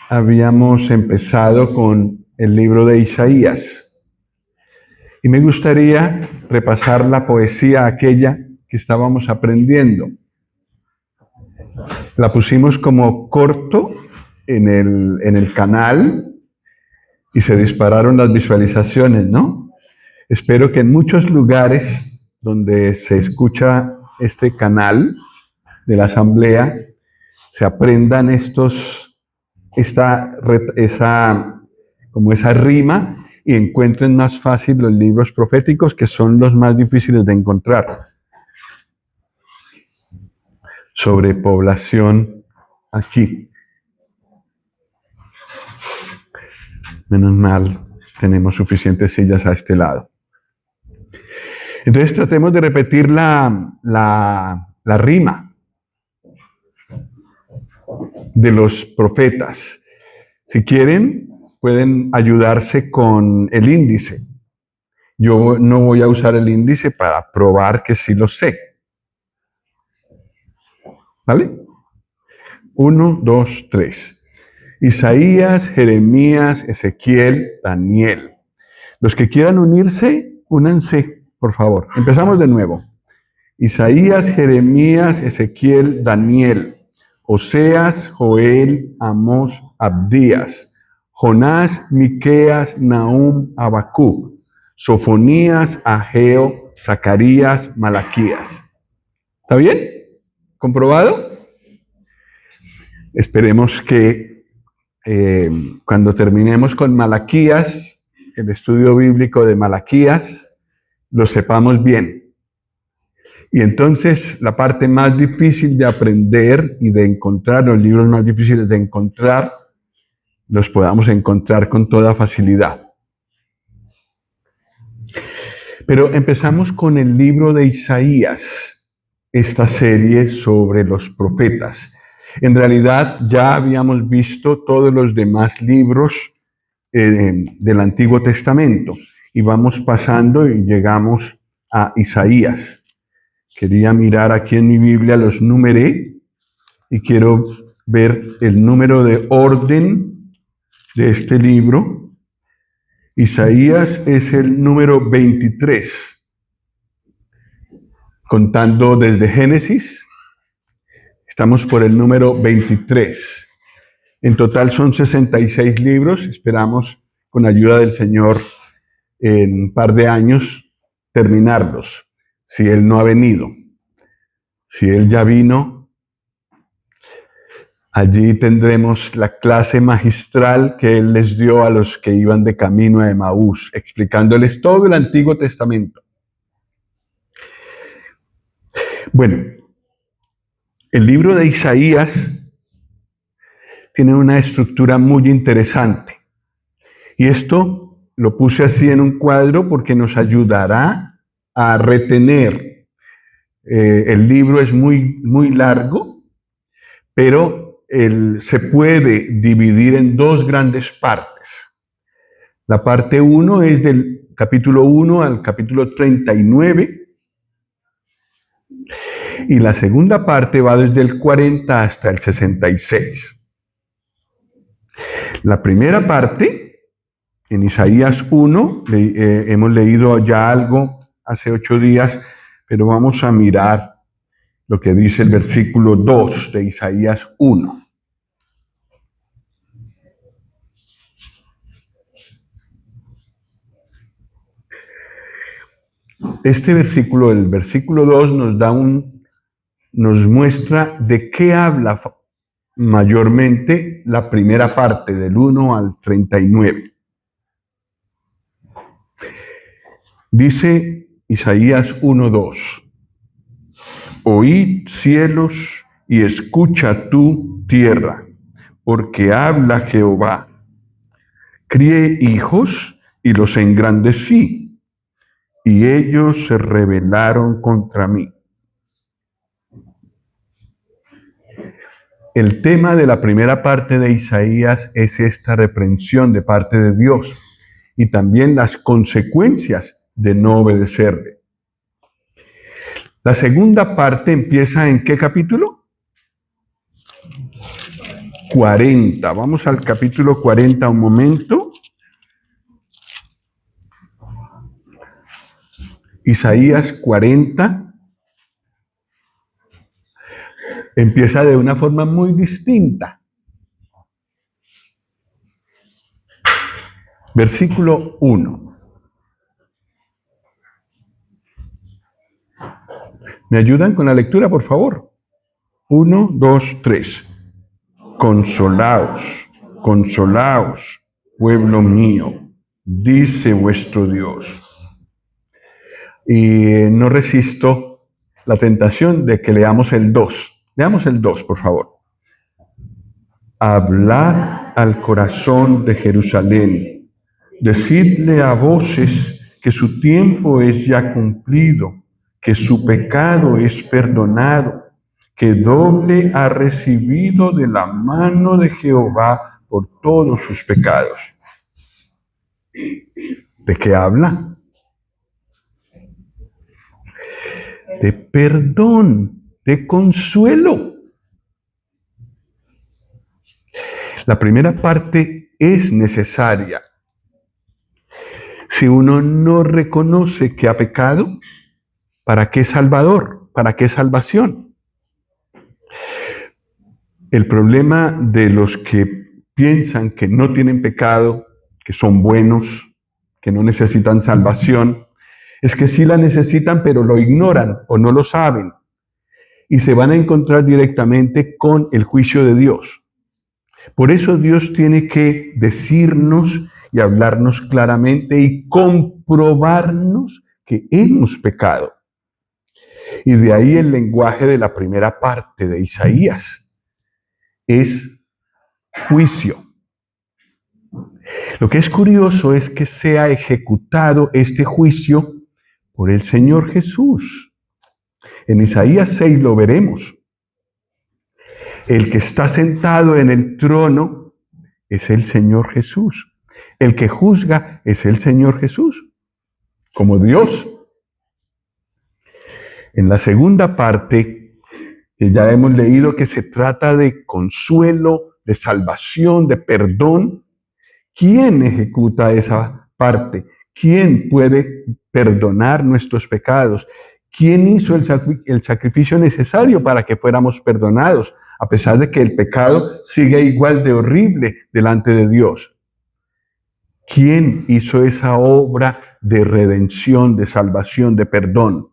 habíamos empezado con el libro de Isaías. Y me gustaría repasar la poesía aquella que estábamos aprendiendo. La pusimos como corto en el canal y se dispararon las visualizaciones, ¿no? Espero que en muchos lugares donde se escucha este canal de la asamblea se aprendan esa rima y encuentren más fácil los libros proféticos, que son los más difíciles de encontrar. Sobre población aquí. Menos mal, tenemos suficientes sillas a este lado. Entonces tratemos de repetir la rima de los profetas. Si quieren, pueden ayudarse con el índice. Yo no voy a usar el índice para probar que sí lo sé. ¿Vale? 1, 2, 3. Isaías, Jeremías, Ezequiel, Daniel. Los que quieran unirse, únanse, por favor. Empezamos de nuevo. Isaías, Jeremías, Ezequiel, Daniel, Oseas, Joel, Amós, Abdías, Jonás, Miqueas, Nahum, Habacuc, Sofonías, Ageo, Zacarías, Malaquías. ¿Está bien? ¿Comprobado? Esperemos que cuando terminemos con Malaquías, el estudio bíblico de Malaquías, lo sepamos bien. Y entonces la parte más difícil de aprender y de encontrar, los libros más difíciles de encontrar, los podamos encontrar con toda facilidad. Pero empezamos con el libro de Isaías, esta serie sobre los profetas. En realidad ya habíamos visto todos los demás libros del Antiguo Testamento y vamos pasando y llegamos a Isaías. Quería mirar aquí en mi Biblia, los numeré y quiero ver el número de orden de este libro. Isaías es el número 23, contando desde Génesis. Estamos por el número 23. En total son 66 libros. Esperamos, con ayuda del Señor, en un par de años terminarlos, si Él no ha venido. Si Él ya vino, allí tendremos la clase magistral que Él les dio a los que iban de camino a Emaús, explicándoles todo el Antiguo Testamento. Bueno, el libro de Isaías tiene una estructura muy interesante. Y esto lo puse así en un cuadro porque nos ayudará a retener. El libro es muy largo, pero se puede dividir en dos grandes partes. La parte 1 es del capítulo 1 al capítulo 39, y la segunda parte va desde el 40 hasta el 66. La primera parte, en Isaías 1, hemos leído ya algo hace 8 días, pero vamos a mirar lo que dice el versículo 2 de Isaías 1. Este versículo, el versículo 2, nos muestra de qué habla mayormente la primera parte, del 1 al 39. Dice Isaías 1:2. Oíd cielos y escucha tú tierra, porque habla Jehová. Crié hijos y los engrandecí, y ellos se rebelaron contra mí. El tema de la primera parte de Isaías es esta reprensión de parte de Dios y también las consecuencias de no obedecerle. La segunda parte empieza ¿en qué capítulo? 40. Vamos al capítulo 40 un momento. Isaías 40 empieza de una forma muy distinta. Versículo 1. ¿Me ayudan con la lectura, por favor? 1, 2, 3. Consolaos, consolaos, pueblo mío, dice vuestro Dios. Y no resisto la tentación de que leamos el 2. Leamos el 2, por favor. Hablad al corazón de Jerusalén. Decidle a voces que su tiempo es ya cumplido, que su pecado es perdonado, que doble ha recibido de la mano de Jehová por todos sus pecados. ¿De qué habla? De perdón, de consuelo. La primera parte es necesaria. Si uno no reconoce que ha pecado, ¿para qué Salvador? ¿Para qué salvación? El problema de los que piensan que no tienen pecado, que son buenos, que no necesitan salvación, es que sí la necesitan, pero lo ignoran o no lo saben. Y se van a encontrar directamente con el juicio de Dios. Por eso Dios tiene que decirnos y hablarnos claramente y comprobarnos que hemos pecado. Y de ahí el lenguaje de la primera parte de Isaías. Es juicio. Lo que es curioso es que sea ejecutado este juicio por el Señor Jesús. En Isaías 6 lo veremos. El que está sentado en el trono es el Señor Jesús. El que juzga es el Señor Jesús, como Dios. En la segunda parte, ya hemos leído que se trata de consuelo, de salvación, de perdón. ¿Quién ejecuta esa parte? ¿Quién puede perdonar nuestros pecados? ¿Quién hizo el sacrificio necesario para que fuéramos perdonados, a pesar de que el pecado sigue igual de horrible delante de Dios? ¿Quién hizo esa obra de redención, de salvación, de perdón?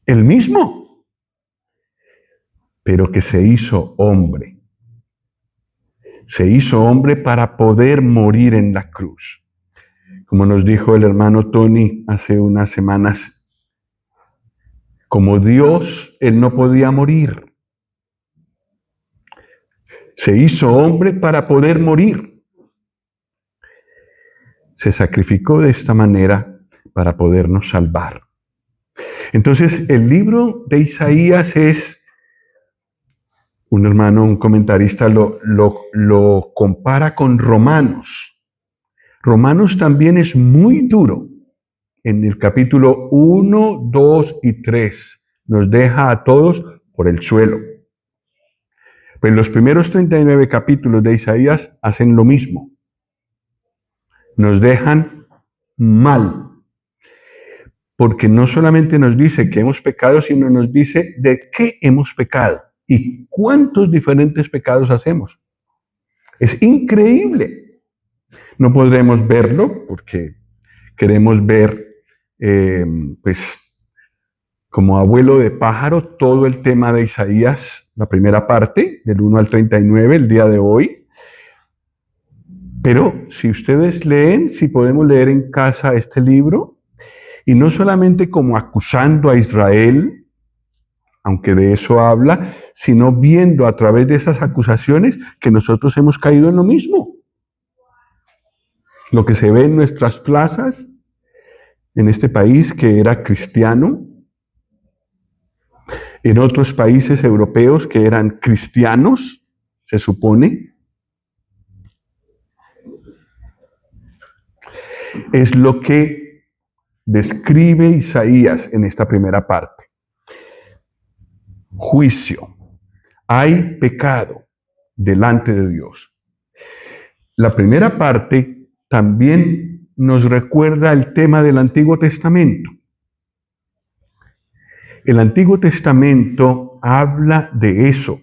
El mismo, pero que se hizo hombre. Se hizo hombre para poder morir en la cruz. Como nos dijo el hermano Tony hace unas semanas, como Dios, Él no podía morir. Se hizo hombre para poder morir. Se sacrificó de esta manera para podernos salvar. Entonces, el libro de Isaías es, un hermano, un comentarista lo compara con Romanos. Romanos también es muy duro. En el capítulo 1, 2 y 3 nos deja a todos por el suelo. Pues los primeros 39 capítulos de Isaías hacen lo mismo. Nos dejan mal. Porque no solamente nos dice que hemos pecado, sino nos dice de qué hemos pecado y cuántos diferentes pecados hacemos. Es increíble. No podremos verlo porque queremos ver, pues, como abuelo de pájaro, todo el tema de Isaías, la primera parte, del 1 al 39, el día de hoy. Pero si ustedes leen, si podemos leer en casa este libro, y no solamente como acusando a Israel, aunque de eso habla, sino viendo a través de esas acusaciones que nosotros hemos caído en lo mismo. Lo que se ve en nuestras plazas, en este país que era cristiano, en otros países europeos que eran cristianos, se supone, es lo que describe Isaías en esta primera parte. Juicio. hay pecado delante de Dios. La primera parte también nos recuerda el tema del Antiguo Testamento. El Antiguo Testamento habla de eso.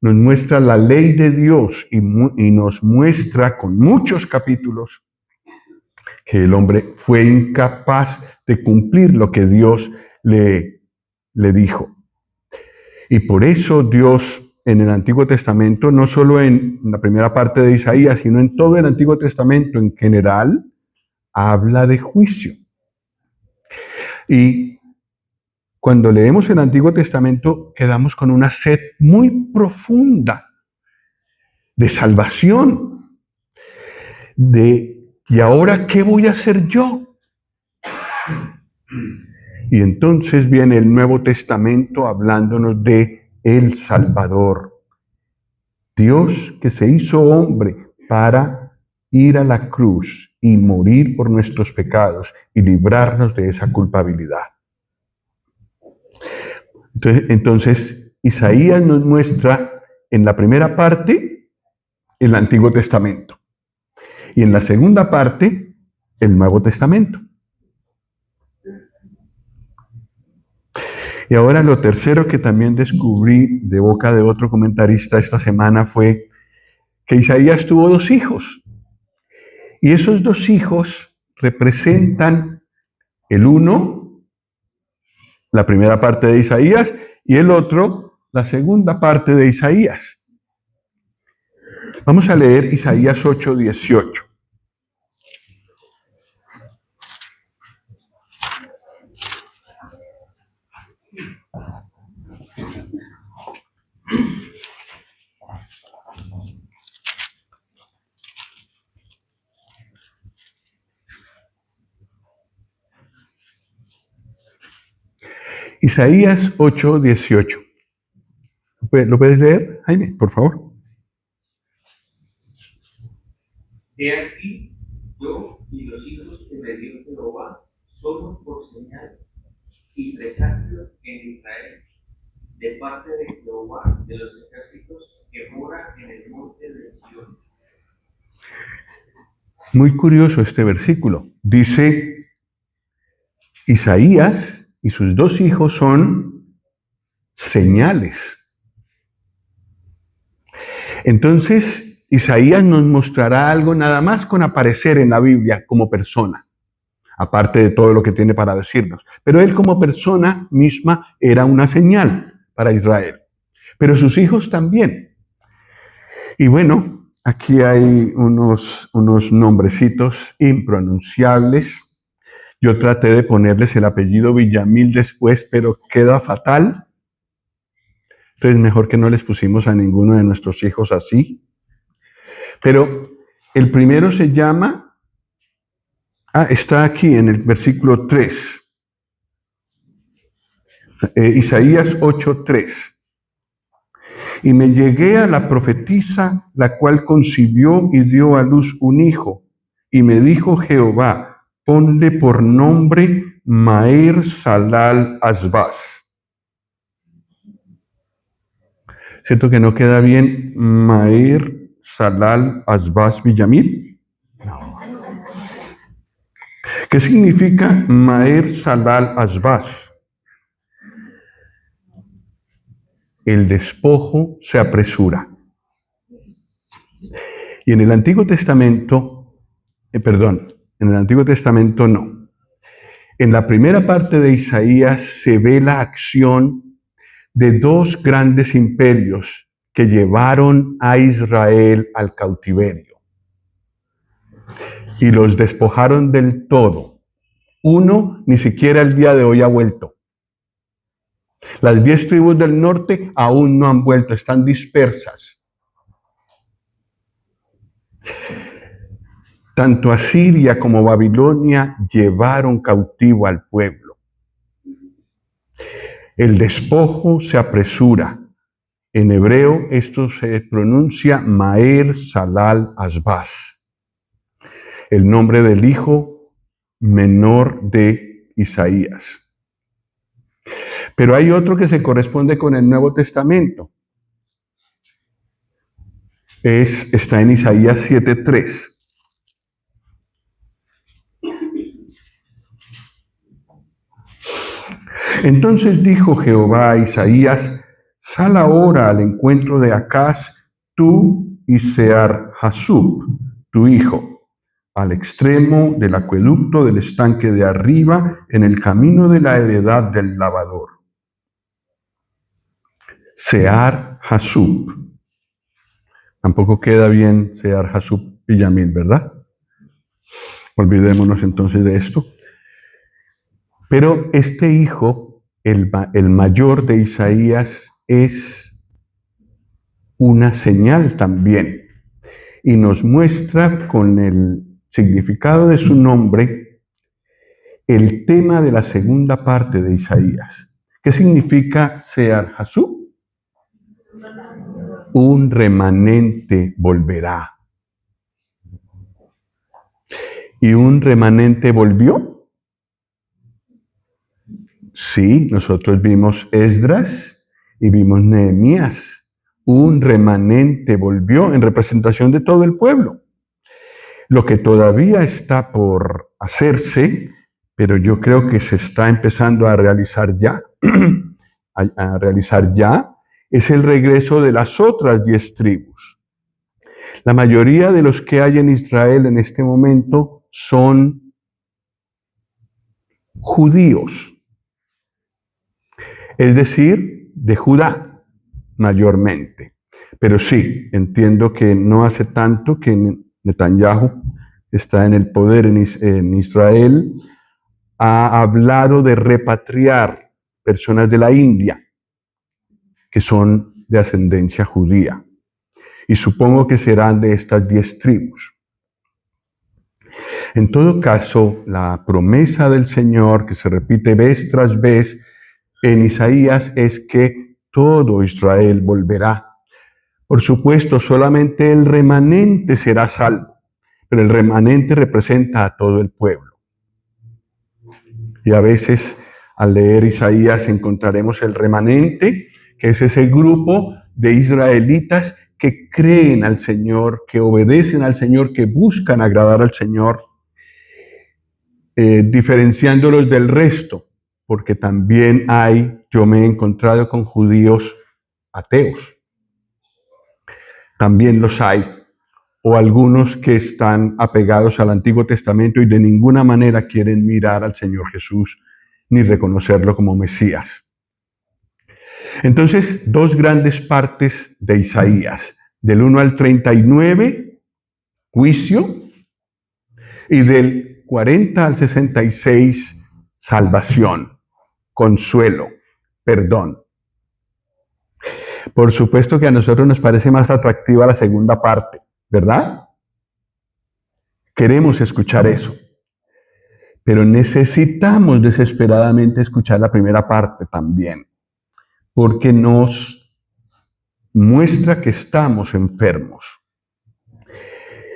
Nos muestra la ley de Dios y nos muestra con muchos capítulos que el hombre fue incapaz de cumplir lo que Dios le dijo. Y por eso Dios en el Antiguo Testamento, no solo en la primera parte de Isaías, sino en todo el Antiguo Testamento en general, habla de juicio. Y cuando leemos el Antiguo Testamento, quedamos con una sed muy profunda de salvación, ¿y ahora qué voy a hacer yo? Y entonces viene el Nuevo Testamento hablándonos de el Salvador. Dios que se hizo hombre para ir a la cruz y morir por nuestros pecados y librarnos de esa culpabilidad. Entonces, Isaías nos muestra en la primera parte el Antiguo Testamento y en la segunda parte el Nuevo Testamento. Y ahora lo tercero que también descubrí de boca de otro comentarista esta semana fue que Isaías tuvo 2 hijos. Y esos 2 hijos representan el uno, la primera parte de Isaías, y el otro, la segunda parte de Isaías. Vamos a leer Isaías 8:18. Isaías 8:18. ¿Lo puedes leer, Jaime, por favor? He aquí, yo y los hijos que me dio Jehová somos por señal y presagio en Israel, de parte de Jehová de los ejércitos que mora en el monte de Sion. Muy curioso este versículo. Dice, Isaías y sus 2 hijos son señales. Entonces, Isaías nos mostrará algo nada más con aparecer en la Biblia como persona, aparte de todo lo que tiene para decirnos. Pero él como persona misma era una señal para Israel. Pero sus hijos también. Y bueno, aquí hay unos nombrecitos impronunciables. Yo traté de ponerles el apellido Villamil después, pero queda fatal. Entonces mejor que no les pusimos a ninguno de nuestros hijos así. Pero el primero se llama, está aquí en el versículo 3. Isaías 8:3. Y me llegué a la profetisa, la cual concibió y dio a luz un hijo. Y me dijo Jehová, ponle por nombre Maher Salal Asbaz. ¿Cierto que no queda bien Maher Salal Asbaz Villamil? No. ¿Qué significa Maher Salal Asbaz? El despojo se apresura. Y en el Antiguo Testamento, en el Antiguo Testamento no. En la primera parte de Isaías se ve la acción de 2 grandes imperios que llevaron a Israel al cautiverio y los despojaron del todo. Uno ni siquiera el día de hoy ha vuelto. Las 10 tribus del norte aún no han vuelto, están dispersas. Tanto Asiria como Babilonia llevaron cautivo al pueblo. El despojo se apresura. En hebreo esto se pronuncia Maher Salal Asbaz, el nombre del hijo menor de Isaías. Pero hay otro que se corresponde con el Nuevo Testamento. Está en Isaías 7:3. Entonces dijo Jehová a Isaías: sal ahora al encuentro de Acaz, tú y Sear-Jasub, tu hijo, al extremo del acueducto del estanque de arriba, en el camino de la heredad del lavador. Sear-Jasub. Tampoco queda bien Sear-Jasub y Yamil, ¿verdad? Olvidémonos entonces de esto. Pero este hijo, el mayor de Isaías, es una señal también. Y nos muestra con el significado de su nombre el tema de la segunda parte de Isaías. ¿Qué significa Sear-Jasub? Un remanente volverá. ¿Y un remanente volvió? Sí, nosotros vimos Esdras y vimos Nehemías. Un remanente volvió en representación de todo el pueblo. Lo que todavía está por hacerse, pero yo creo que se está empezando a realizar ya, es el regreso de las otras 10 tribus. La mayoría de los que hay en Israel en este momento son judíos, es decir, de Judá mayormente. Pero sí, entiendo que no hace tanto que Netanyahu está en el poder en Israel, ha hablado de repatriar personas de la India que son de ascendencia judía. Y supongo que serán de estas 10 tribus. En todo caso, la promesa del Señor, que se repite vez tras vez en Isaías, es que todo Israel volverá. Por supuesto, solamente el remanente será salvo, pero el remanente representa a todo el pueblo. Y a veces, al leer Isaías, encontraremos el remanente, que es ese grupo de israelitas que creen al Señor, que obedecen al Señor, que buscan agradar al Señor, diferenciándolos del resto, porque también yo me he encontrado con judíos ateos. También los hay, o algunos que están apegados al Antiguo Testamento y de ninguna manera quieren mirar al Señor Jesús ni reconocerlo como Mesías. Entonces, 2 grandes partes de Isaías, del 1 al 39, juicio, y del 40 al 66, salvación, consuelo, perdón. Por supuesto que a nosotros nos parece más atractiva la segunda parte, ¿verdad? Queremos escuchar eso. Pero necesitamos desesperadamente escuchar la primera parte también, porque nos muestra que estamos enfermos.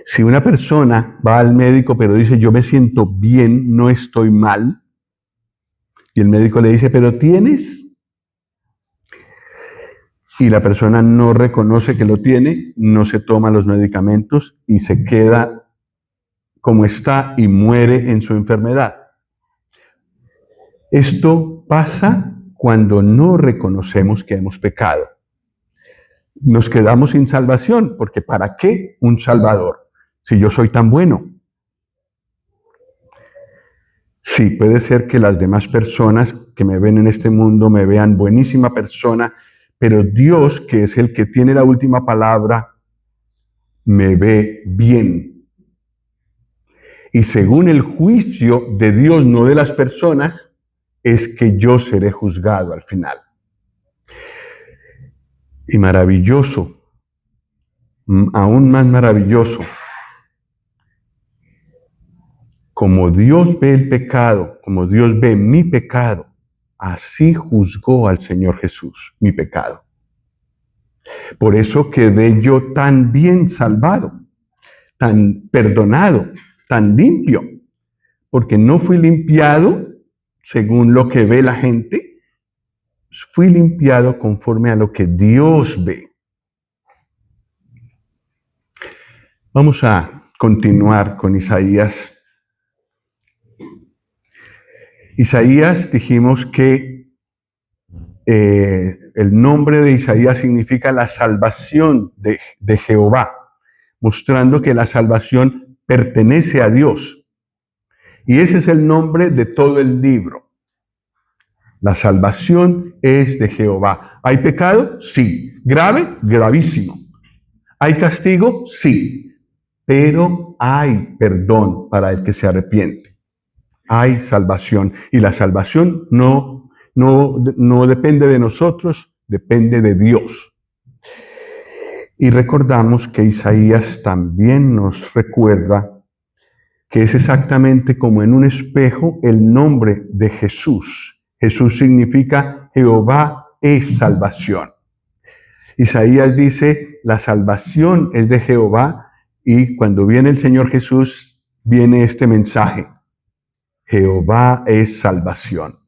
Si una persona va al médico pero dice yo me siento bien, no estoy mal, y el médico le dice pero tienes, y la persona no reconoce que lo tiene, no se toma los medicamentos y se queda como está y muere en su enfermedad. Esto pasa cuando no reconocemos que hemos pecado. Nos quedamos sin salvación, porque ¿para qué un Salvador si yo soy tan bueno? Sí, puede ser que las demás personas que me ven en este mundo me vean buenísima persona, pero Dios, que es el que tiene la última palabra, me ve bien. Y según el juicio de Dios, no de las personas, es que yo seré juzgado al final. Y maravilloso, aún más maravilloso, como Dios ve el pecado, como Dios ve mi pecado, así juzgó al Señor Jesús mi pecado. Por eso quedé yo tan bien salvado, tan perdonado, tan limpio, porque no fui limpiado según lo que ve la gente, fui limpiado conforme a lo que Dios ve. Vamos a continuar con Isaías. Isaías, dijimos que el nombre de Isaías significa la salvación de Jehová, mostrando que la salvación pertenece a Dios. Y ese es el nombre de todo el libro. La salvación es de Jehová. ¿Hay pecado? Sí. ¿Grave? Gravísimo. ¿Hay castigo? Sí. Pero hay perdón para el que se arrepiente. Hay salvación. Y la salvación no depende de nosotros, depende de Dios. Y recordamos que Isaías también nos recuerda que es exactamente como en un espejo el nombre de Jesús. Jesús significa Jehová es salvación. Isaías dice, la salvación es de Jehová, y cuando viene el Señor Jesús, viene este mensaje: Jehová es salvación.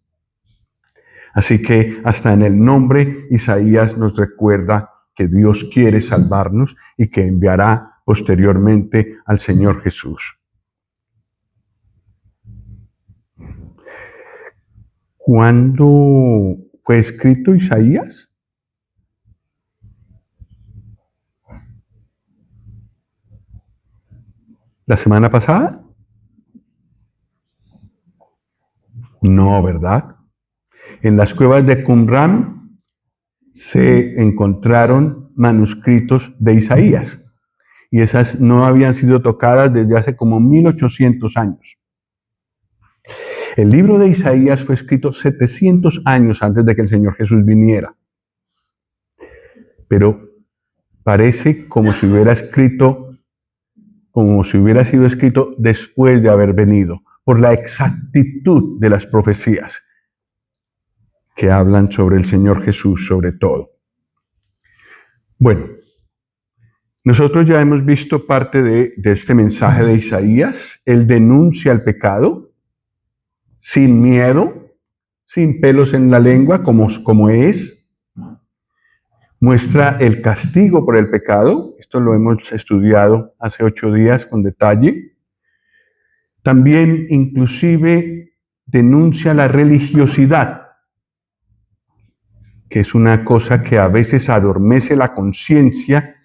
Así que hasta en el nombre Isaías nos recuerda que Dios quiere salvarnos y que enviará posteriormente al Señor Jesús. ¿Cuándo fue escrito Isaías? ¿La semana pasada? No, ¿verdad? En las cuevas de Qumran se encontraron manuscritos de Isaías, y esas no habían sido tocadas desde hace como 1800 años. El libro de Isaías fue escrito 700 años antes de que el Señor Jesús viniera. Pero parece como si hubiera sido escrito después de haber venido, por la exactitud de las profecías que hablan sobre el Señor Jesús sobre todo. Bueno, nosotros ya hemos visto parte de este mensaje de Isaías. Él denuncia el pecado sin miedo, sin pelos en la lengua, como es. Muestra el castigo por el pecado. Esto lo hemos estudiado hace 8 días con detalle. También, inclusive, denuncia la religiosidad, que es una cosa que a veces adormece la conciencia,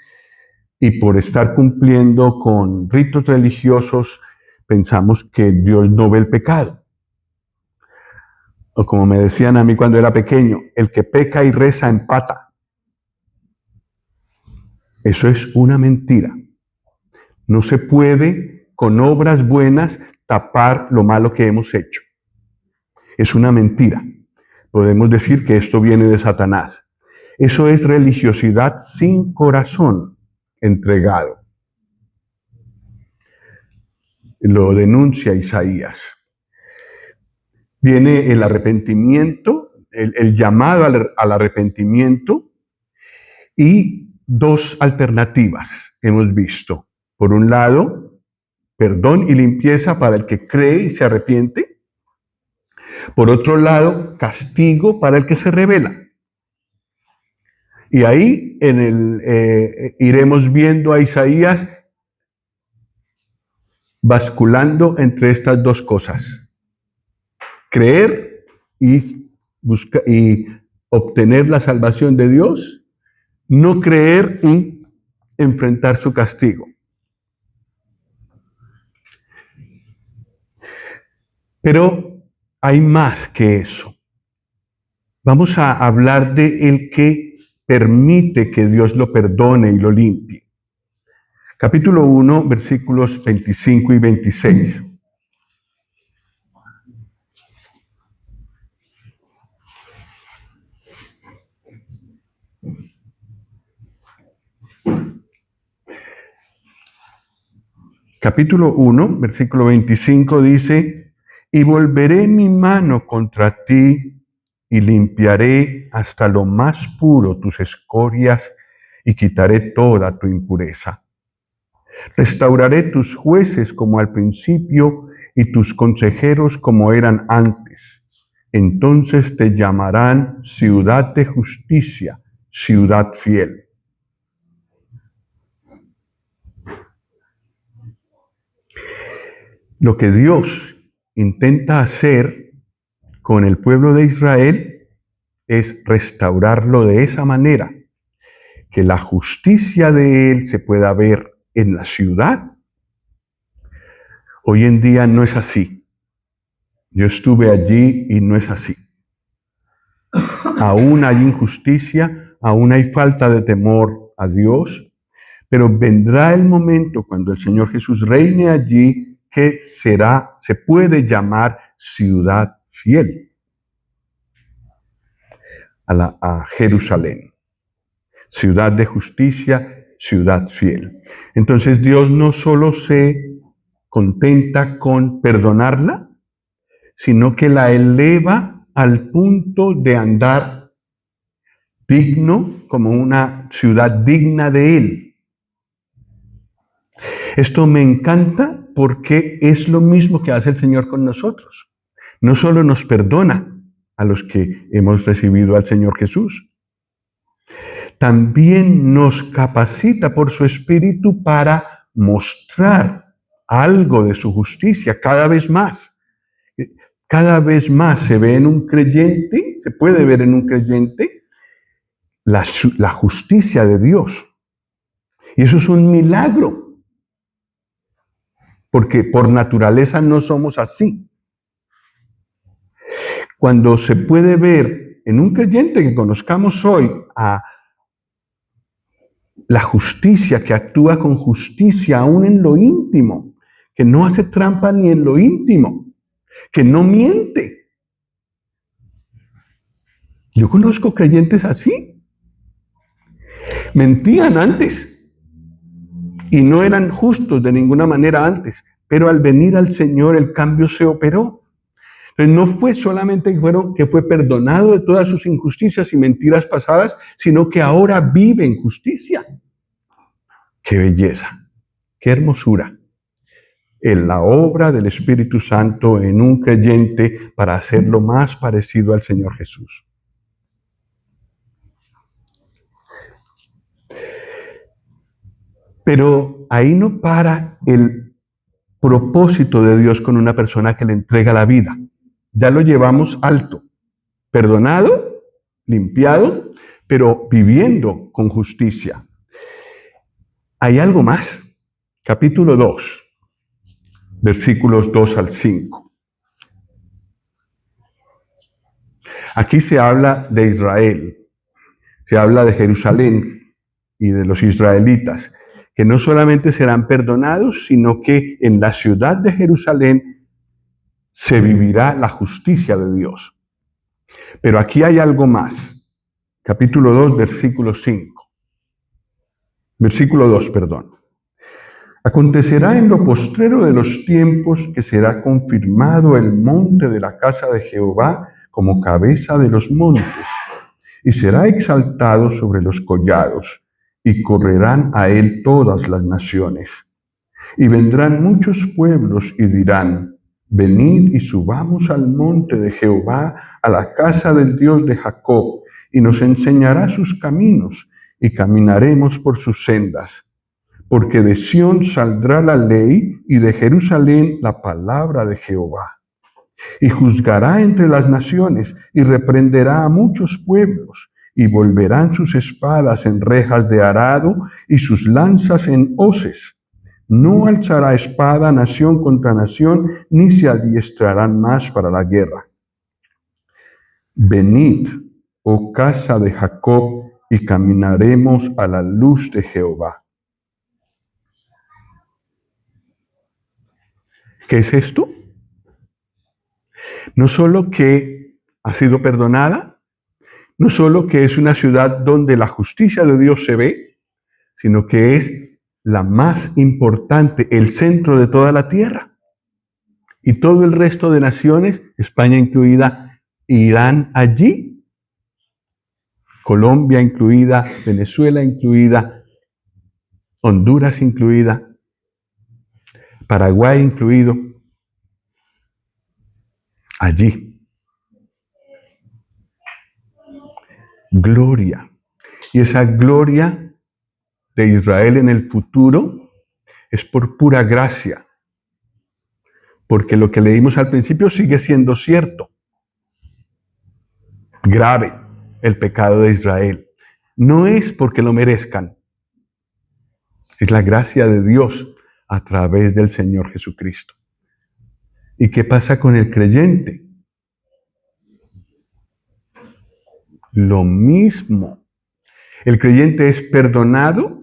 y por estar cumpliendo con ritos religiosos pensamos que Dios no ve el pecado. O como me decían a mí cuando era pequeño, el que peca y reza empata. Eso es una mentira. No se puede con obras buenas tapar lo malo que hemos hecho. Es una mentira. Podemos decir que esto viene de Satanás. Eso es religiosidad sin corazón entregado. Lo denuncia Isaías. Viene el arrepentimiento, el llamado al arrepentimiento, y 2 alternativas hemos visto. Por un lado, perdón y limpieza para el que cree y se arrepiente. Por otro lado, castigo para el que se rebela. Y ahí iremos viendo a Isaías basculando entre estas 2 cosas: creer y obtener la salvación de Dios, no creer y enfrentar su castigo. Pero hay más que eso. Vamos a hablar de el que permite que Dios lo perdone y lo limpie. Capítulo 1, versículos 25 y 26. Capítulo 1, versículo 25 dice: y volveré mi mano contra ti y limpiaré hasta lo más puro tus escorias y quitaré toda tu impureza. Restauraré tus jueces como al principio y tus consejeros como eran antes. Entonces te llamarán ciudad de justicia, ciudad fiel. Lo que Dios intenta hacer con el pueblo de Israel es restaurarlo de esa manera, que la justicia de Él se pueda ver en la ciudad. Hoy en día no es así. Yo estuve allí y no es así. Aún hay injusticia, aún hay falta de temor a Dios, pero vendrá el momento cuando el Señor Jesús reine allí que se puede llamar ciudad fiel a Jerusalén. Ciudad de justicia, ciudad fiel. Entonces Dios no solo se contenta con perdonarla, sino que la eleva al punto de andar digno, como una ciudad digna de Él. Esto me encanta porque es lo mismo que hace el Señor con nosotros. No solo nos perdona a los que hemos recibido al Señor Jesús, también nos capacita por su Espíritu para mostrar algo de su justicia cada vez más. Cada vez más se ve en un creyente, se puede ver en un creyente la justicia de Dios. Y eso es un milagro, porque por naturaleza no somos así. Cuando se puede ver en un creyente que conozcamos hoy a la justicia, que actúa con justicia aún en lo íntimo, que no hace trampa ni en lo íntimo, que no miente. Yo conozco creyentes así. Mentían antes y no eran justos de ninguna manera antes, pero al venir al Señor el cambio se operó. Entonces no fue solamente que fue perdonado de todas sus injusticias y mentiras pasadas, sino que ahora vive en justicia. ¡Qué belleza! ¡Qué hermosura! En la obra del Espíritu Santo en un creyente para hacerlo más parecido al Señor Jesús. Pero ahí no para el propósito de Dios con una persona que le entrega la vida. Ya lo llevamos alto, perdonado, limpiado, pero viviendo con justicia. Hay algo más. Capítulo 2, versículos 2 al 5. Aquí se habla de Israel, se habla de Jerusalén y de los israelitas, que no solamente serán perdonados, sino que en la ciudad de Jerusalén se vivirá la justicia de Dios. Pero aquí hay algo más. Capítulo 2, versículo 5. Versículo 2, perdón. Acontecerá en lo postrero de los tiempos que será confirmado el monte de la casa de Jehová como cabeza de los montes, y será exaltado sobre los collados, y correrán a él todas las naciones. Y vendrán muchos pueblos y dirán: venid y subamos al monte de Jehová, a la casa del Dios de Jacob, y nos enseñará sus caminos, y caminaremos por sus sendas. Porque de Sión saldrá la ley, y de Jerusalén la palabra de Jehová. Y juzgará entre las naciones, y reprenderá a muchos pueblos, y volverán sus espadas en rejas de arado, y sus lanzas en hoces. No alzará espada nación contra nación, ni se adiestrarán más para la guerra. Venid, oh casa de Jacob, y caminaremos a la luz de Jehová. ¿Qué es esto? No solo que ha sido perdonada, no solo que es una ciudad donde la justicia de Dios se ve, sino que es la más importante, el centro de toda la tierra. Y todo el resto de naciones, España incluida, irán allí. Colombia incluida, Venezuela incluida, Honduras incluida, Paraguay incluido. Allí. Gloria. Y esa gloria de Israel en el futuro es por pura gracia. porque lo que leímos al principio sigue siendo cierto. Grave el pecado de Israel. No es porque lo merezcan. Es la gracia de Dios a través del Señor Jesucristo. ¿Y qué pasa con el creyente? Lo mismo. El creyente es perdonado,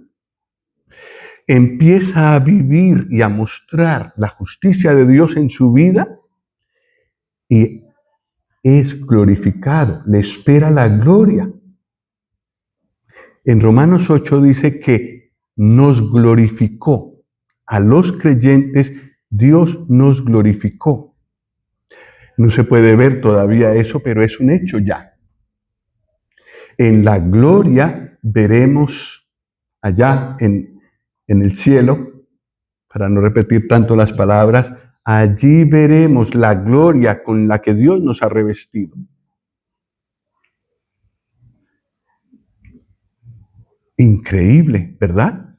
empieza a vivir y a mostrar la justicia de Dios en su vida y es glorificado, le espera la gloria. En Romanos 8 dice que nos glorificó. A los creyentes, Dios nos glorificó. No se puede ver todavía eso, pero es un hecho ya. En la gloria veremos allá en el cielo, para no repetir tanto las palabras, allí veremos la gloria con la que Dios nos ha revestido. Increíble, ¿verdad?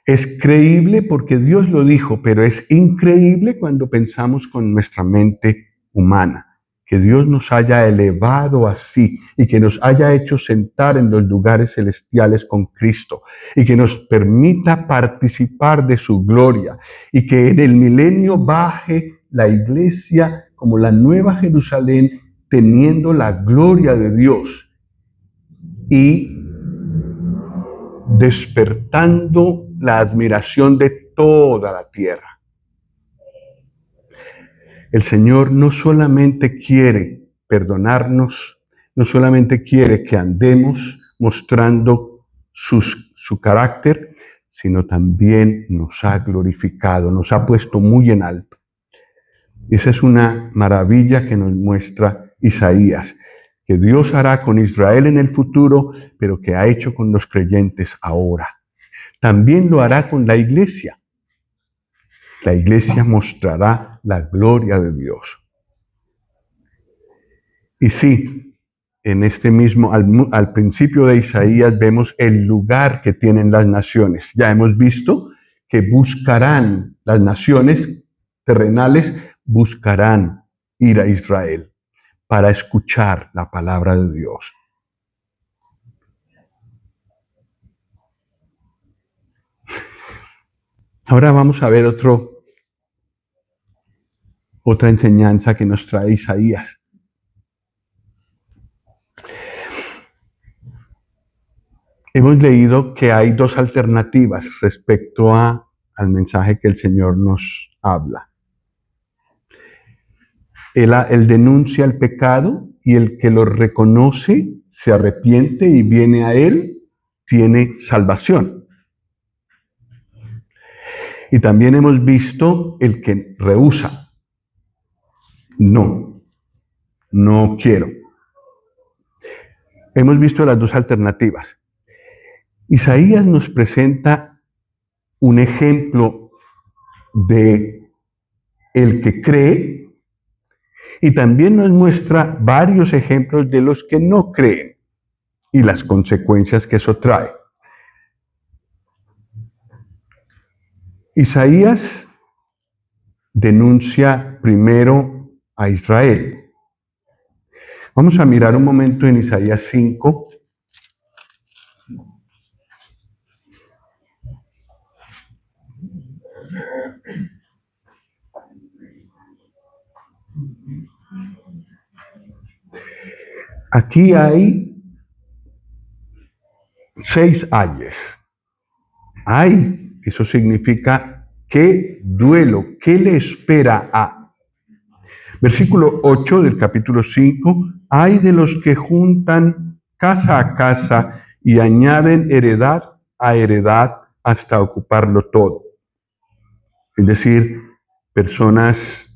Es creíble porque Dios lo dijo, pero es increíble cuando pensamos con nuestra mente humana. Que Dios nos haya elevado así y que nos haya hecho sentar en los lugares celestiales con Cristo y que nos permita participar de su gloria y que en el milenio baje la iglesia como la nueva Jerusalén teniendo la gloria de Dios y despertando la admiración de toda la tierra. El Señor no solamente quiere perdonarnos, no solamente quiere que andemos mostrando su carácter, sino también nos ha glorificado, nos ha puesto muy en alto. Esa es una maravilla que nos muestra Isaías, que Dios hará con Israel en el futuro, pero que ha hecho con los creyentes ahora. También lo hará con la iglesia. La iglesia mostrará la gloria de Dios. Y sí, en este mismo, al principio de Isaías, vemos el lugar que tienen las naciones. Ya hemos visto que buscarán, las naciones terrenales buscarán ir a Israel para escuchar la palabra de Dios. Ahora vamos a ver otra enseñanza que nos trae Isaías. Hemos leído que hay dos alternativas respecto al mensaje que el Señor nos habla. Él denuncia el pecado y el que lo reconoce, se arrepiente y viene a Él, tiene salvación. Y también hemos visto el que rehúsa. No quiero. Hemos visto las dos alternativas. Isaías nos presenta un ejemplo de el que cree y también nos muestra varios ejemplos de los que no creen y las consecuencias que eso trae. Isaías denuncia primero a Israel. Vamos a mirar un momento en Isaías 5. Aquí hay 6 ayes. Ay, eso significa qué duelo, qué le espera a. Versículo 8 del capítulo 5, ay de los que juntan casa a casa y añaden heredad a heredad hasta ocuparlo todo. Es decir, personas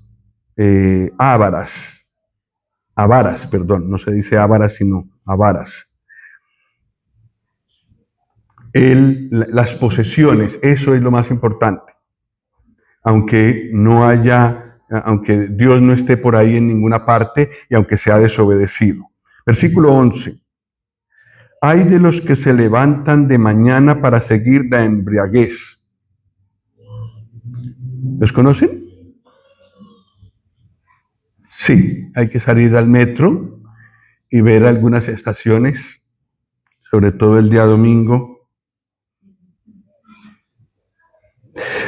avaras, no se dice avaras, sino avaras. Las posesiones, eso es lo más importante. Aunque Dios no esté por ahí en ninguna parte y aunque sea desobedecido. Versículo 11. Ay de los que se levantan de mañana para seguir la embriaguez. ¿Los conocen? Sí, hay que salir al metro y ver algunas estaciones, sobre todo el día domingo.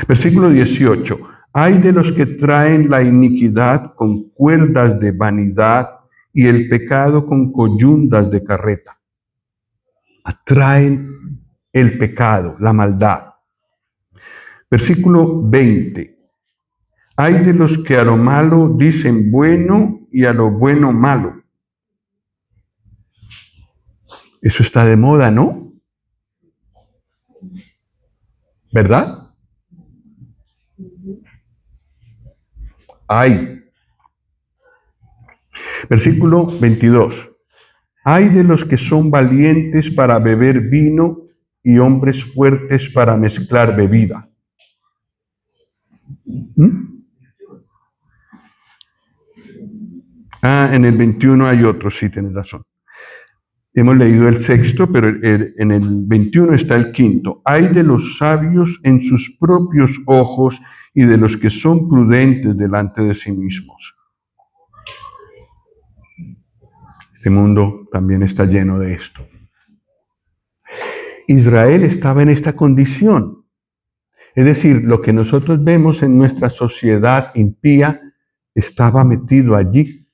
Versículo 18. Hay de los que traen la iniquidad con cuerdas de vanidad y el pecado con coyundas de carreta. Atraen el pecado, la maldad. Versículo 20. Hay de los que a lo malo dicen bueno y a lo bueno malo. Eso está de moda, ¿no? ¿Verdad? Hay. Versículo 22. Hay de los que son valientes para beber vino y hombres fuertes para mezclar bebida. En el 21 hay otro, sí, tienes razón. Hemos leído el sexto, pero en el 21 está el quinto. Hay de los sabios en sus propios ojos y de los que son prudentes delante de sí mismos. Este mundo también está lleno de esto. Israel estaba en esta condición. Es decir, lo que nosotros vemos en nuestra sociedad impía estaba metido allí.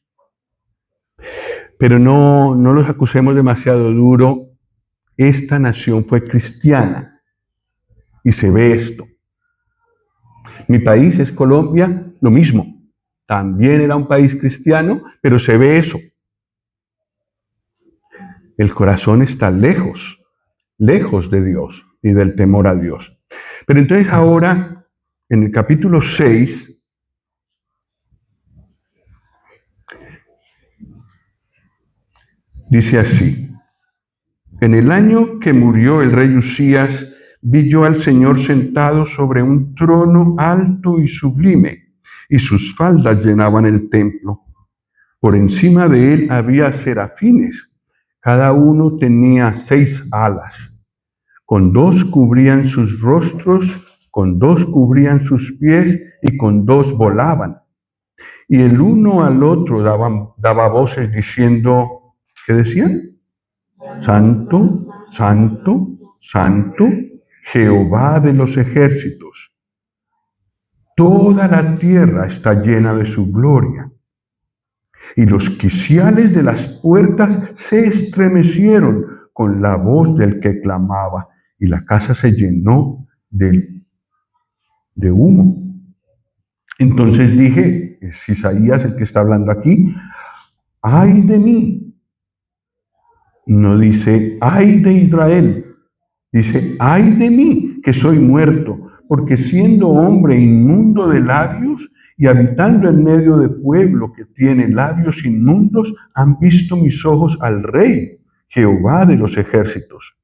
Pero no los acusemos demasiado duro. Esta nación fue cristiana y se ve esto. Mi país es Colombia, lo mismo. También era un país cristiano, pero se ve eso. El corazón está lejos de Dios y del temor a Dios. Pero entonces ahora, en el capítulo 6, dice así: en el año que murió el rey Usías, vi yo al Señor sentado sobre un trono alto y sublime, y sus faldas llenaban el templo. Por encima de él había serafines, cada uno tenía 6 alas. Con 2 cubrían sus rostros, con 2 cubrían sus pies y con 2 volaban. Y el uno al otro daba voces diciendo, ¿qué decían? Santo, santo, santo, Jehová de los ejércitos. Toda la tierra está llena de su gloria. Y los quiciales de las puertas se estremecieron con la voz del que clamaba, y la casa se llenó de humo. Entonces dije, es Isaías el que está hablando aquí, ¡ay de mí! No dice, ¡ay de Israel! Dice, ¡ay de mí, que soy muerto! Porque siendo hombre inmundo de labios y habitando en medio de pueblo que tiene labios inmundos, han visto mis ojos al Rey, Jehová de los ejércitos.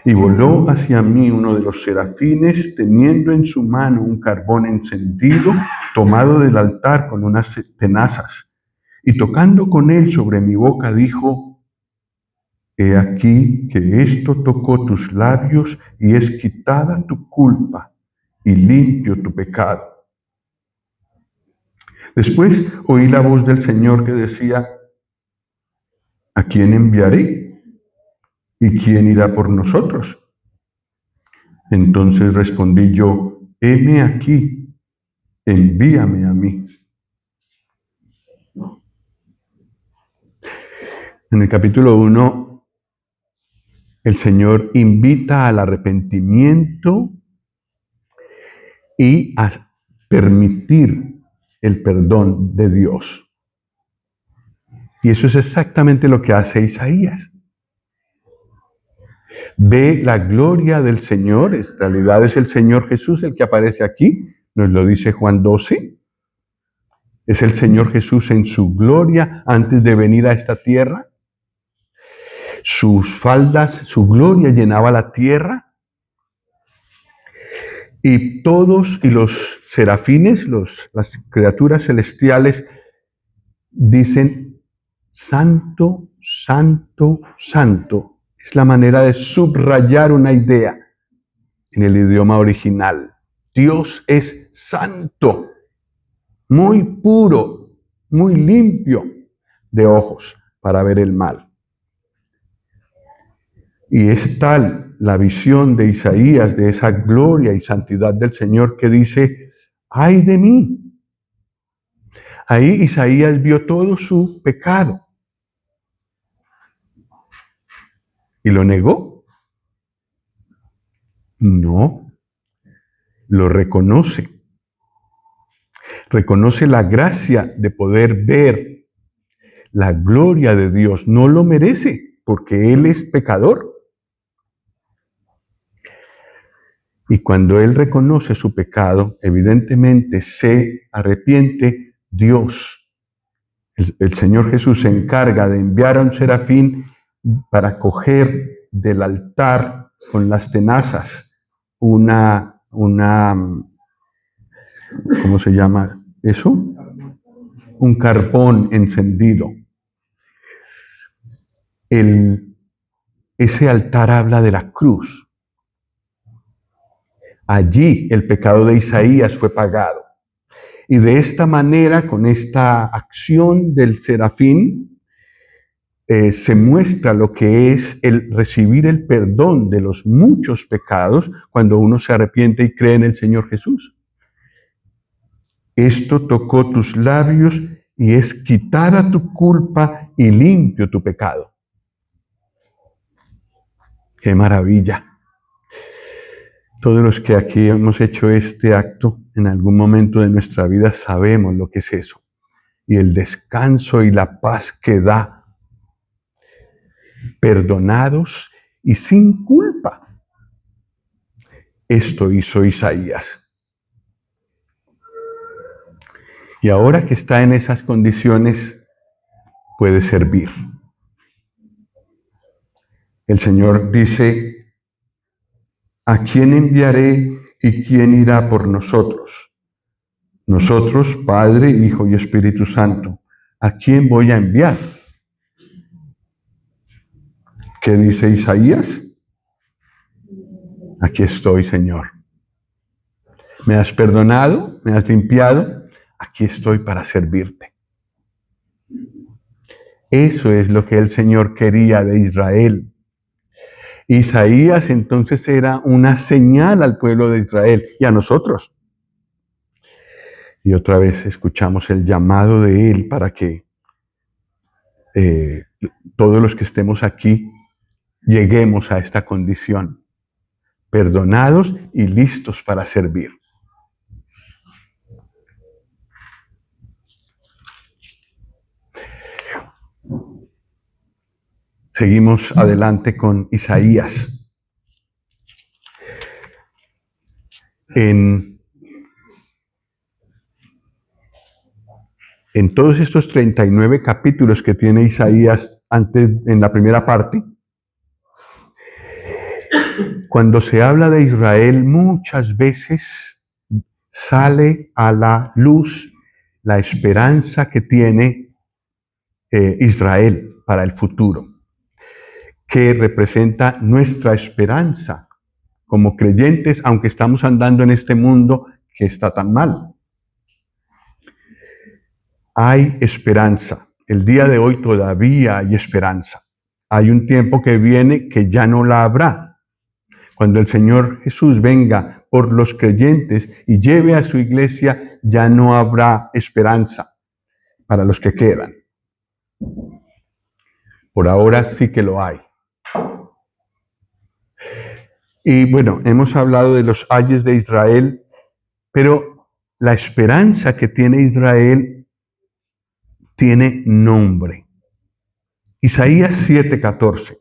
Y voló hacia mí uno de los serafines, teniendo en su mano un carbón encendido, tomado del altar con unas tenazas. Y tocando con él sobre mi boca, dijo, he aquí que esto tocó tus labios y es quitada tu culpa y limpio tu pecado. Después oí la voz del Señor que decía, ¿a quién enviaré? ¿Y quién irá por nosotros? Entonces respondí yo, heme aquí, envíame a mí. En el capítulo 1, el Señor invita al arrepentimiento y a permitir el perdón de Dios. Y eso es exactamente lo que hace Isaías. Ve la gloria del Señor, en realidad es el Señor Jesús el que aparece aquí, nos lo dice Juan 12. Es el Señor Jesús en su gloria antes de venir a esta tierra. Sus faldas, su gloria llenaba la tierra. Y todos, y los serafines, las criaturas celestiales, dicen, santo, santo, santo. Es la manera de subrayar una idea en el idioma original. Dios es santo. muy puro, muy limpio de ojos para ver el mal. Y es tal la visión de Isaías de esa gloria y santidad del Señor que dice, ¡ay de mí! Ahí Isaías vio todo su pecado y lo negó. No, lo reconoce. Reconoce la gracia de poder ver la gloria de Dios. No lo merece porque Él es pecador. Y cuando Él reconoce su pecado, evidentemente se arrepiente. Dios, el Señor Jesús se encarga de enviar a un serafín para coger del altar con las tenazas ¿cómo se llama eso? Un carbón encendido. Ese altar habla de la cruz. Allí el pecado de Isaías fue pagado. Y de esta manera, con esta acción del serafín, se muestra lo que es el recibir el perdón de los muchos pecados cuando uno se arrepiente y cree en el Señor Jesús. Esto tocó tus labios y es quitada tu culpa y limpio tu pecado. ¡Qué maravilla! Todos los que aquí hemos hecho este acto en algún momento de nuestra vida sabemos lo que es eso. Y el descanso y la paz que da. Perdonados y sin culpa. Esto hizo Isaías. Y ahora que está en esas condiciones, puede servir. El Señor dice, ¿a quién enviaré y quién irá por nosotros? Nosotros, Padre, Hijo y Espíritu Santo, ¿a quién voy a enviar? ¿Qué dice Isaías? Aquí estoy, Señor. ¿Me has perdonado? ¿Me has limpiado? Aquí estoy para servirte. Eso es lo que el Señor quería de Israel. Isaías entonces era una señal al pueblo de Israel y a nosotros. Y otra vez escuchamos el llamado de Él para que todos los que estemos aquí lleguemos a esta condición, perdonados y listos para servir. Seguimos adelante con Isaías. En todos estos 39 capítulos que tiene Isaías antes, en la primera parte, cuando se habla de Israel, muchas veces sale a la luz la esperanza que tiene Israel para el futuro, que representa nuestra esperanza como creyentes, aunque estamos andando en este mundo que está tan mal. Hay esperanza. El día de hoy todavía hay esperanza. Hay un tiempo que viene que ya no la habrá. Cuando el Señor Jesús venga por los creyentes y lleve a su iglesia, ya no habrá esperanza para los que quedan. Por ahora sí que lo hay. Y bueno, hemos hablado de los ayes de Israel, pero la esperanza que tiene Israel tiene nombre. Isaías 7:14.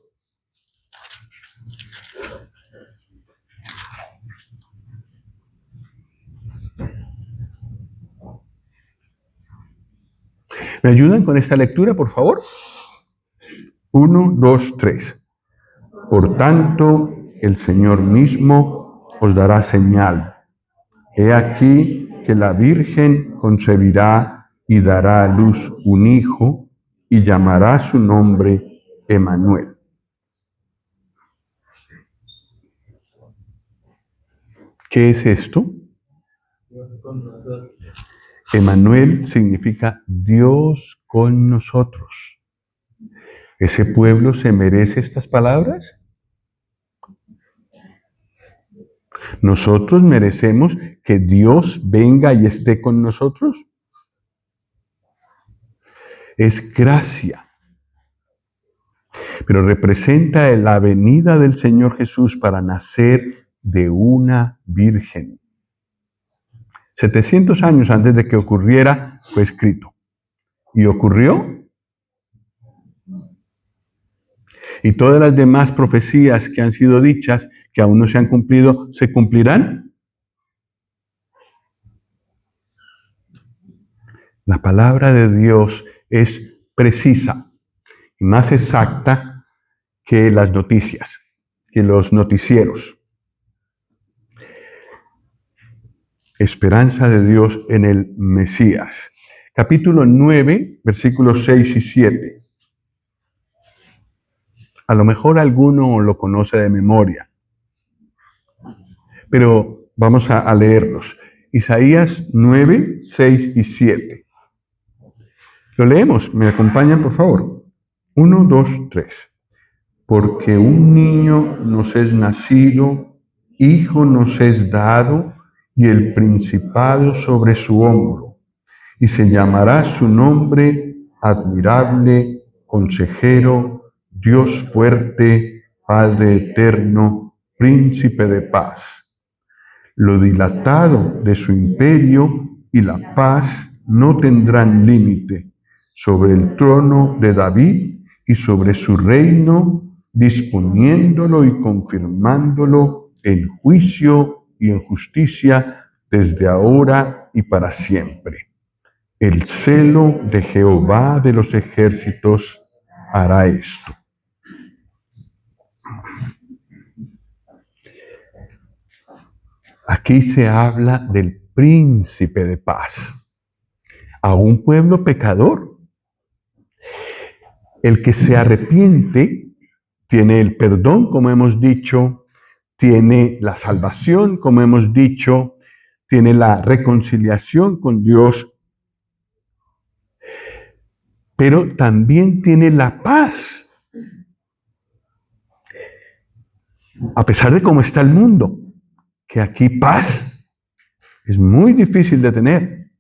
¿Me ayudan con esta lectura, por favor? 1, 2, 3. Por tanto, el Señor mismo os dará señal. He aquí que la Virgen concebirá y dará a luz un hijo y llamará su nombre Emmanuel. ¿Qué es esto? Emmanuel significa Dios con nosotros. ¿Ese pueblo se merece estas palabras? ¿Nosotros merecemos que Dios venga y esté con nosotros? Es gracia. Pero representa la venida del Señor Jesús para nacer de una virgen. 700 años antes de que ocurriera, fue escrito. ¿Y ocurrió? Y todas las demás profecías que han sido dichas, que aún no se han cumplido, ¿se cumplirán? La palabra de Dios es precisa y más exacta que las noticias, que los noticieros. Esperanza de Dios en el Mesías. Capítulo 9, versículos 6 y 7. A lo mejor alguno lo conoce de memoria, pero vamos a leerlos. Isaías 9, 6 y 7. Lo leemos, ¿me acompañan por favor? 1, 2, 3. Porque un niño nos es nacido, hijo nos es dado, y el principado sobre su hombro, y se llamará su nombre admirable, consejero, Dios fuerte, Padre eterno, príncipe de paz. Lo dilatado de su imperio y la paz no tendrán límite sobre el trono de David y sobre su reino, disponiéndolo y confirmándolo en juicio y en justicia desde ahora y para siempre. El celo de Jehová de los ejércitos hará esto. Aquí se habla del príncipe de paz, a un pueblo pecador. El que se arrepiente tiene el perdón, como hemos dicho, tiene la salvación, como hemos dicho, tiene la reconciliación con Dios, pero también tiene la paz. A pesar de cómo está el mundo, que aquí paz es muy difícil de tener.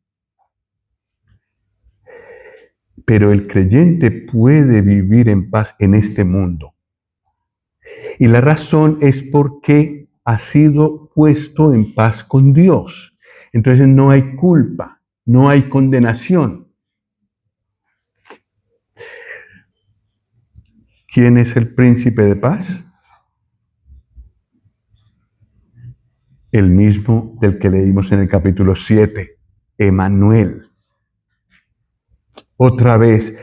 Pero el creyente puede vivir en paz en este mundo. Y la razón es porque ha sido puesto en paz con Dios. Entonces no hay culpa, no hay condenación. ¿Quién es el príncipe de paz? El mismo del que leímos en el capítulo 7, Emmanuel. Otra vez,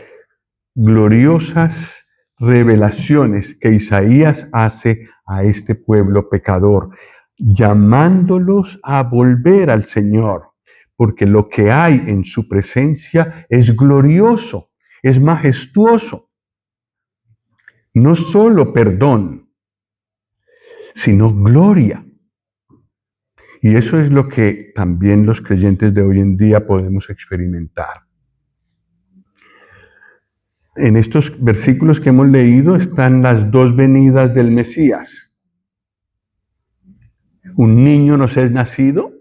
gloriosas revelaciones que Isaías hace a este pueblo pecador, llamándolos a volver al Señor, porque lo que hay en su presencia es glorioso, es majestuoso. No solo perdón, sino gloria. Y eso es lo que también los creyentes de hoy en día podemos experimentar. En estos versículos que hemos leído están las dos venidas del Mesías. Un niño nos es nacido.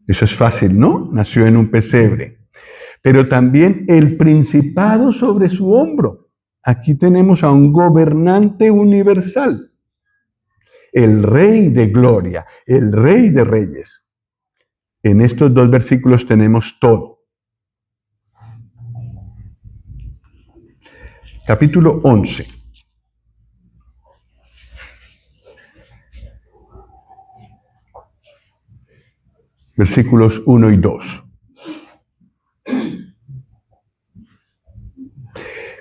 Eso es fácil, ¿no? Nació en un pesebre. Pero también el principado sobre su hombro. Aquí tenemos a un gobernante universal. El Rey de gloria, el Rey de reyes. En estos dos versículos tenemos todo. Capítulo 11. Versículos 1 y 2.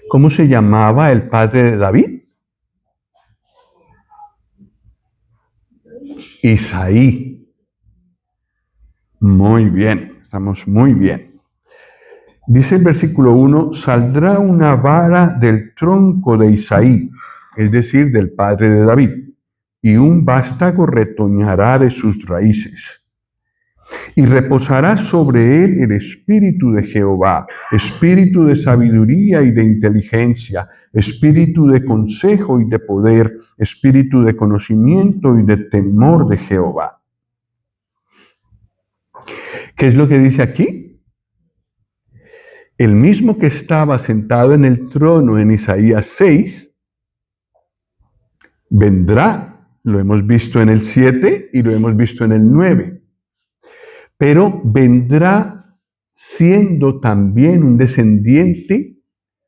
¿Cómo se llamaba el padre de David? Isaí. Muy bien, estamos muy bien. Dice el versículo 1, saldrá una vara del tronco de Isaí, es decir, del padre de David, y un vástago retoñará de sus raíces. Y reposará sobre él el espíritu de Jehová, espíritu de sabiduría y de inteligencia, espíritu de consejo y de poder, espíritu de conocimiento y de temor de Jehová. ¿Qué es lo que dice aquí? El mismo que estaba sentado en el trono en Isaías 6, vendrá. Lo hemos visto en el 7 y lo hemos visto en el 9. Pero vendrá siendo también un descendiente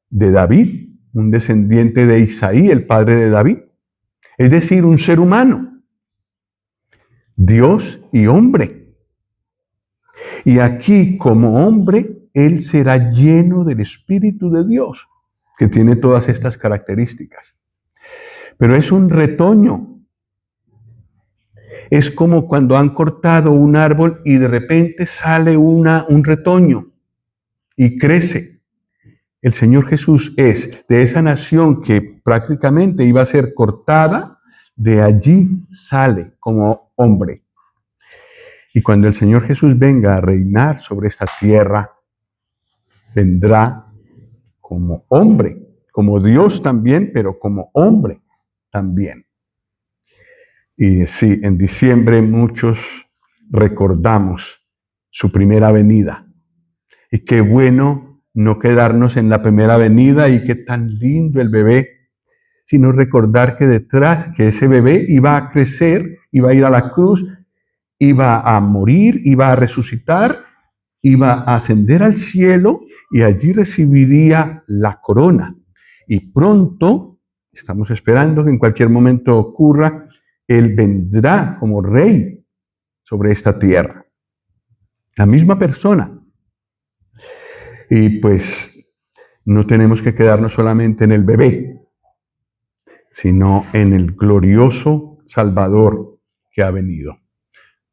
de David, un descendiente de Isaí, el padre de David. Es decir, un ser humano, Dios y hombre. Y aquí, como hombre, él será lleno del Espíritu de Dios, que tiene todas estas características. Pero es un retoño. Es como cuando han cortado un árbol y de repente sale un retoño y crece. El Señor Jesús es de esa nación que prácticamente iba a ser cortada, de allí sale como hombre. Y cuando el Señor Jesús venga a reinar sobre esta tierra, vendrá como hombre, como Dios también, pero como hombre también. Y sí, en diciembre muchos recordamos su primera venida. Y qué bueno no quedarnos en la primera venida y qué tan lindo el bebé, sino recordar que detrás, que ese bebé iba a crecer, iba a ir a la cruz, iba a morir, iba a resucitar, iba a ascender al cielo y allí recibiría la corona. Y pronto, estamos esperando que en cualquier momento ocurra, Él vendrá como rey sobre esta tierra. La misma persona. Y pues no tenemos que quedarnos solamente en el bebé, sino en el glorioso Salvador que ha venido.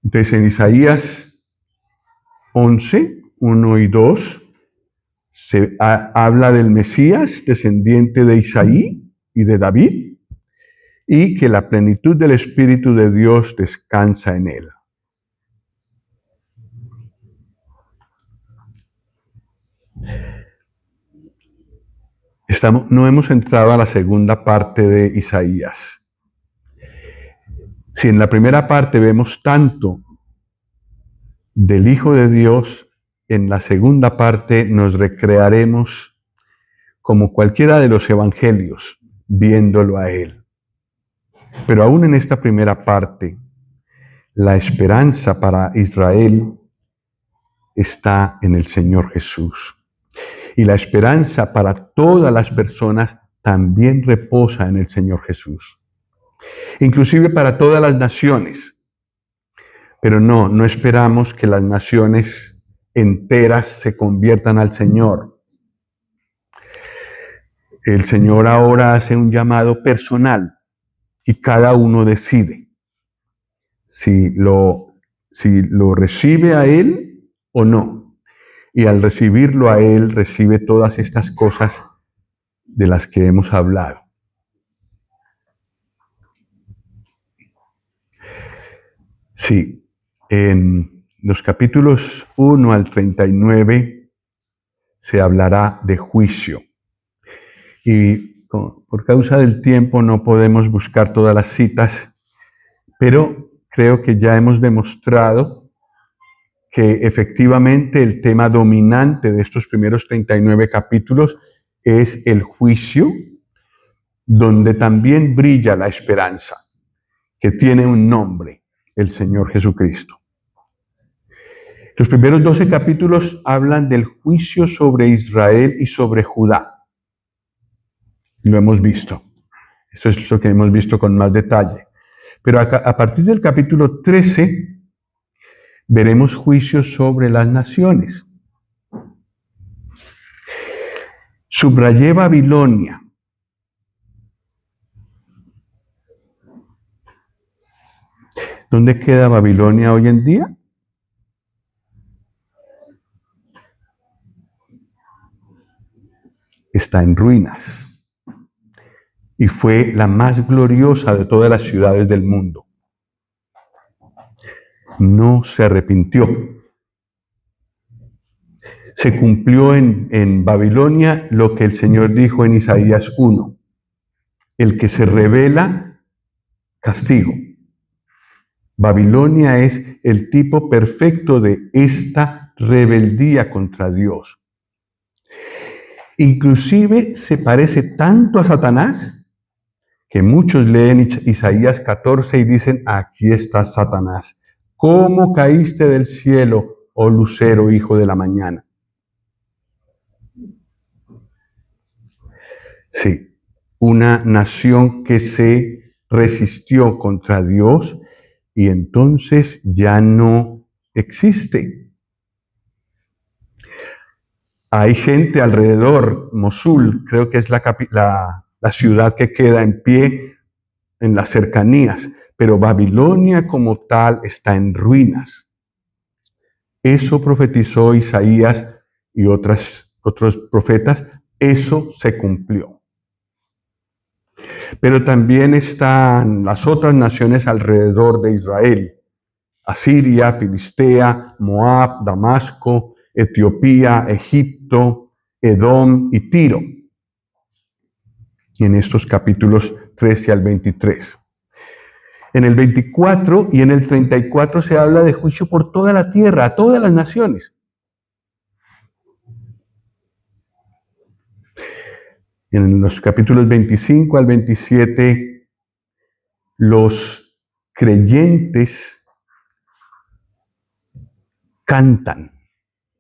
Entonces en Isaías 11, 1 y 2, se habla del Mesías, descendiente de Isaí y de David, y que la plenitud del Espíritu de Dios descansa en él. No hemos entrado a la segunda parte de Isaías. Si en la primera parte vemos tanto del Hijo de Dios, en la segunda parte nos recrearemos como cualquiera de los evangelios, viéndolo a Él. Pero aún en esta primera parte, la esperanza para Israel está en el Señor Jesús. Y la esperanza para todas las personas también reposa en el Señor Jesús. Inclusive para todas las naciones. Pero no esperamos que las naciones enteras se conviertan al Señor. El Señor ahora hace un llamado personal y cada uno decide si lo recibe a Él o no. Y al recibirlo a Él, recibe todas estas cosas de las que hemos hablado. Sí, en los capítulos 1 al 39 se hablará de juicio. Y por causa del tiempo no podemos buscar todas las citas, pero creo que ya hemos demostrado que efectivamente el tema dominante de estos primeros 39 capítulos es el juicio, donde también brilla la esperanza, que tiene un nombre, el Señor Jesucristo. Los primeros 12 capítulos hablan del juicio sobre Israel y sobre Judá. Lo hemos visto. Eso es lo que hemos visto con más detalle. Pero a partir del capítulo 13 veremos juicios sobre las naciones. Subrayé Babilonia. ¿Dónde queda Babilonia hoy en día? Está en ruinas. Y fue la más gloriosa de todas las ciudades del mundo. no se arrepintió. Se cumplió en Babilonia lo que el Señor dijo en Isaías 1. El que se rebela, castigo. Babilonia es el tipo perfecto de esta rebeldía contra Dios. Inclusive se parece tanto a Satanás que muchos leen Isaías 14 y dicen, aquí está Satanás. ¿Cómo caíste del cielo, oh lucero, hijo de la mañana? Sí, una nación que se resistió contra Dios y entonces ya no existe. Hay gente alrededor, Mosul, creo que es la ciudad que queda en pie en las cercanías, pero Babilonia como tal está en ruinas. Eso profetizó Isaías y otros profetas, eso se cumplió. Pero también están las otras naciones alrededor de Israel: Asiria, Filistea, Moab, Damasco, Etiopía, Egipto, Edom y Tiro. En estos capítulos 13 al 23. En el 24 y en el 34 se habla de juicio por toda la tierra, a todas las naciones. En los capítulos 25 al 27, los creyentes cantan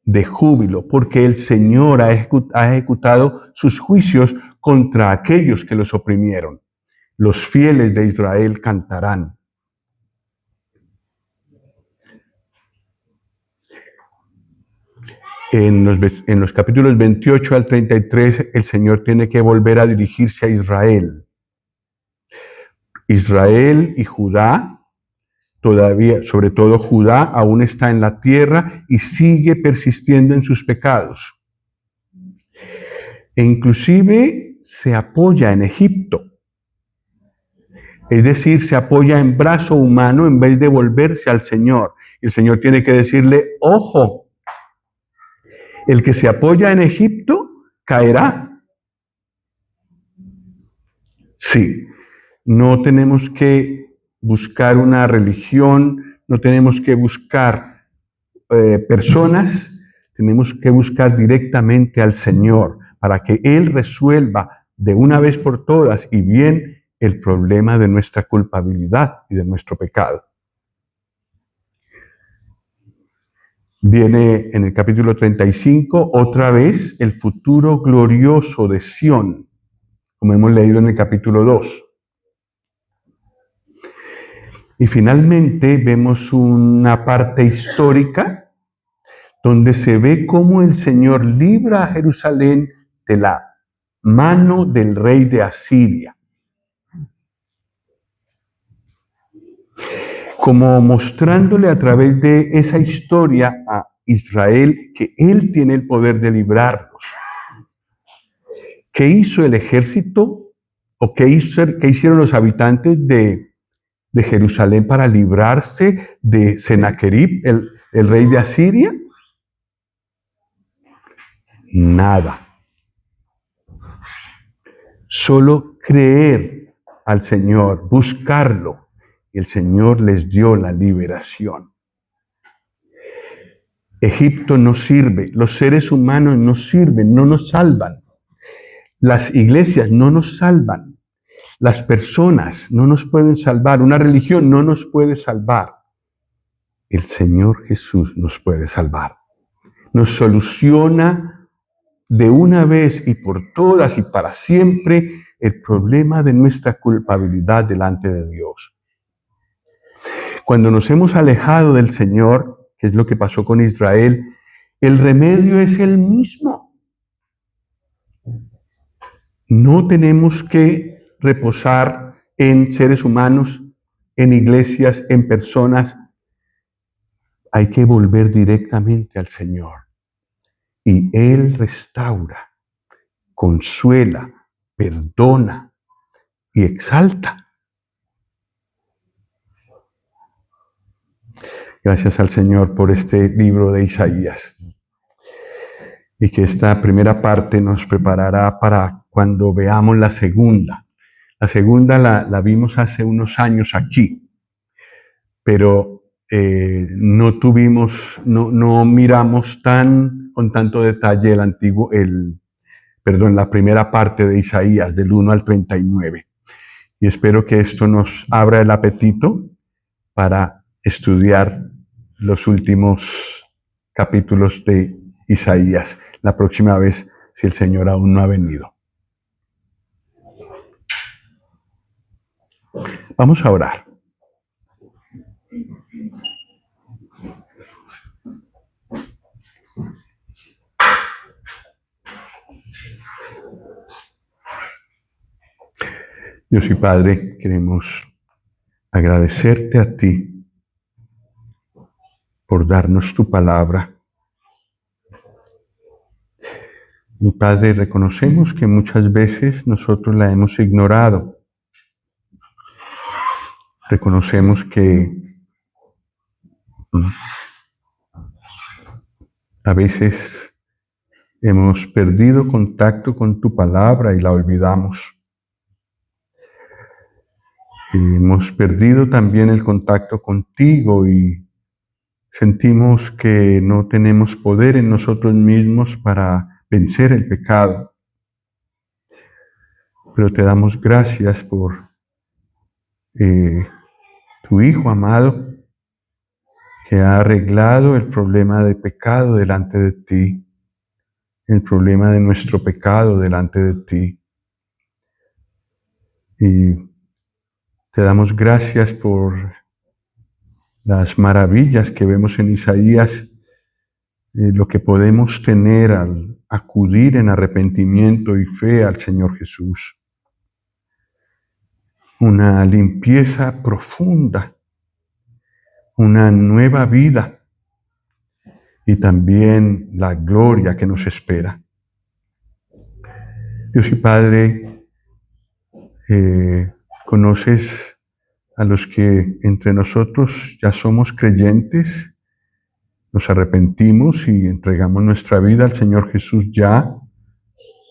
de júbilo porque el Señor ha ejecutado sus juicios contra aquellos que los oprimieron. Los fieles de Israel cantarán. En los capítulos 28 al 33, el Señor tiene que volver a dirigirse a Israel. Israel y Judá, todavía, sobre todo Judá, aún está en la tierra y sigue persistiendo en sus pecados. E inclusive se apoya en Egipto. Es decir, se apoya en brazo humano en vez de volverse al Señor. Y el Señor tiene que decirle, ojo, el que se apoya en Egipto caerá. Sí, no tenemos que buscar una religión, no tenemos que buscar personas, tenemos que buscar directamente al Señor para que Él resuelva de una vez por todas y bien el problema de nuestra culpabilidad y de nuestro pecado. Viene en el capítulo 35 otra vez el futuro glorioso de Sión, como hemos leído en el capítulo 2. Y finalmente vemos una parte histórica donde se ve cómo el Señor libra a Jerusalén de la mano del rey de Asiria. Como mostrándole a través de esa historia a Israel que Él tiene el poder de librarlos. ¿Qué hizo el ejército o qué hicieron los habitantes de Jerusalén para librarse de Sennacherib, el rey de Asiria? Nada. Solo creer al Señor, buscarlo. Y el Señor les dio la liberación. Egipto no sirve, los seres humanos no sirven, no nos salvan. Las iglesias no nos salvan. Las personas no nos pueden salvar. Una religión no nos puede salvar. El Señor Jesús nos puede salvar. Nos soluciona de una vez y por todas y para siempre el problema de nuestra culpabilidad delante de Dios. Cuando nos hemos alejado del Señor, que es lo que pasó con Israel, el remedio es el mismo. No tenemos que reposar en seres humanos, en iglesias, en personas. Hay que volver directamente al Señor. Y Él restaura, consuela, perdona y exalta. Gracias al Señor por este libro de Isaías. Y que esta primera parte nos preparará para cuando veamos la segunda. La segunda la vimos hace unos años aquí, pero no miramos con tanto detalle la primera parte de Isaías, del 1 al 39. Y espero que esto nos abra el apetito para estudiar los últimos capítulos de Isaías la próxima vez, si el Señor aún no ha venido. Vamos a orar. Dios y Padre, queremos agradecerte a ti por darnos tu palabra. Mi Padre, reconocemos que muchas veces nosotros la hemos ignorado. Reconocemos que a veces hemos perdido contacto con tu palabra y la olvidamos. Hemos perdido también el contacto contigo y sentimos que no tenemos poder en nosotros mismos para vencer el pecado. Pero te damos gracias por tu Hijo amado, que ha arreglado el problema de pecado delante de ti, el problema de nuestro pecado delante de ti. Y te damos gracias por las maravillas que vemos en Isaías, lo que podemos tener al acudir en arrepentimiento y fe al Señor Jesús. Una limpieza profunda, una nueva vida y también la gloria que nos espera. Dios y Padre, conoces a los que entre nosotros ya somos creyentes, nos arrepentimos y entregamos nuestra vida al Señor Jesús ya,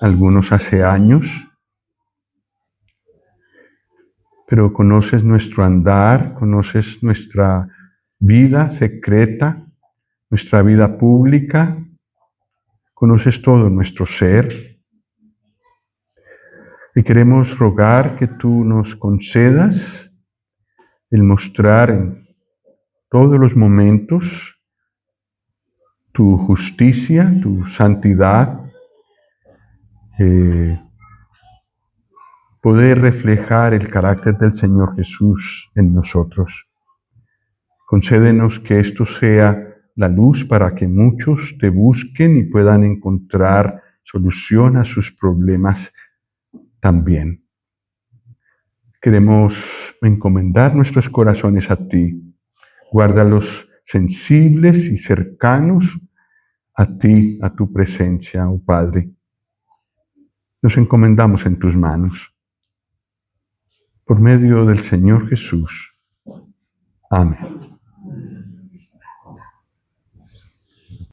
algunos hace años, pero conoces nuestro andar, conoces nuestra vida secreta, nuestra vida pública, conoces todo nuestro ser. Y queremos rogar que tú nos concedas el mostrar en todos los momentos tu justicia, tu santidad, poder reflejar el carácter del Señor Jesús en nosotros. Concédenos que esto sea la luz para que muchos te busquen y puedan encontrar solución a sus problemas también. Queremos encomendar nuestros corazones a ti. Guárdalos sensibles y cercanos a ti, a tu presencia, oh Padre. Nos encomendamos en tus manos. Por medio del Señor Jesús. Amén.